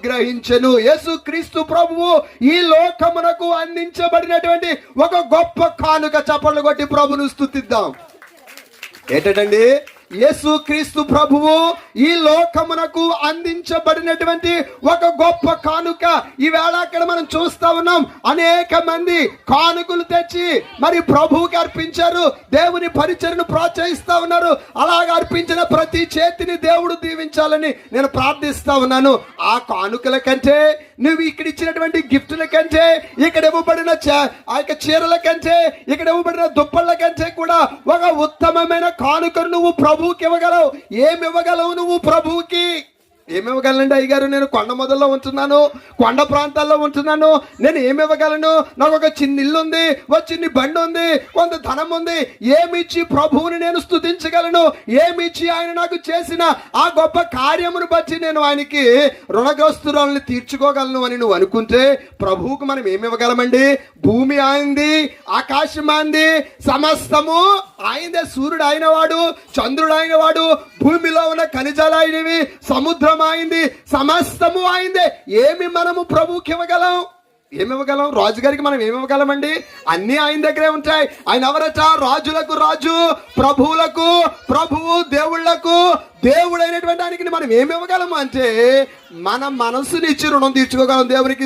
అనుగ్రహించెను. యేసుక్రీస్తు ప్రభువు ఈ లోకమునకు అందించబడినటువంటి ఒక గొప్ప కానుక. చప్పట్లు కొట్టి ప్రభును స్తుతిద్దాం. ఏంటండి? యేసుక్రీస్తు ప్రభువు ఈ లోకమునకు అందించబడినటువంటి ఒక గొప్ప కానుక. ఈవేళ అక్కడ మనం చూస్తా ఉన్నాం, అనేక మంది కానుకలు తెచ్చి మరి ప్రభువుకి అర్పించారు, దేవుని పరిచర్ను ప్రోత్సహిస్తా ఉన్నారు. అలాగ అర్పించిన ప్రతి చేతిని దేవుడు దీవించాలని నేను ప్రార్థిస్తా ఉన్నాను. ఆ కానుకల కంటే, నువ్వు ఇక్కడ ఇచ్చినటువంటి గిఫ్టుల కంటే, ఇక్కడ ఇవ్వబడిన ఆ యొక్క చీరల కంటే, ఇక్కడ ఇవ్వబడిన దుప్పళ్ళ కంటే కూడా ఒక ఉత్తమమైన కానుకను నువ్వు ప్రభువుకి ఇవ్వగలవు. ఏమి ఇవ్వగలవు నువ్వు ప్రభువుకి? ఏమి ఇవ్వగలనండి అయ్యగారు? నేను కొండ మొదల్లో ఉంటున్నాను, కొండ ప్రాంతాల్లో ఉంటున్నాను, నేను ఏమి ఇవ్వగలను? నాకు ఒక చిన్న ఇల్లు ఉంది, ఒక చిన్న బండి ఉంది, కొంత ధనం ఉంది. ఏమిచ్చి ప్రభువుని నేను స్తుతించగలను? ఏమిచ్చి ఆయన నాకు చేసిన ఆ గొప్ప కార్యమును బట్టి నేను ఆయనకి రుణగ్రస్తురాలను తీర్చుకోగలను అని నువ్వు అనుకుంటే, ప్రభువుకు మనం ఏమి ఇవ్వగలమండి? భూమి ఆయింది, ఆకాశం ఆయింది, సమస్తము ఆయిందే. సూర్యుడు అయిన వాడు, చంద్రుడు అయిన వాడు, భూమిలో ఉన్న ఖనిజాలు అయినవి, సముద్రం అయింది, సమస్తము అయిందే. ఏమి మనము ప్రభువుకి ఇవ్వగలం? ఏమి ఇవ్వగలం? రాజుగారికి మనం ఏమి ఇవ్వగలమండి? అన్నీ ఆయన దగ్గరే ఉంటాయి. ఆయన ఎవరట? రాజులకు రాజు, ప్రభువులకు ప్రభువు, దేవుళ్లకు దేవుడైనటువంటి దానికి మనం ఏమి ఇవ్వగలము అంటే, మన మనసుని ఇచ్చి రుణం తీర్చుకోగలం. దేవునికి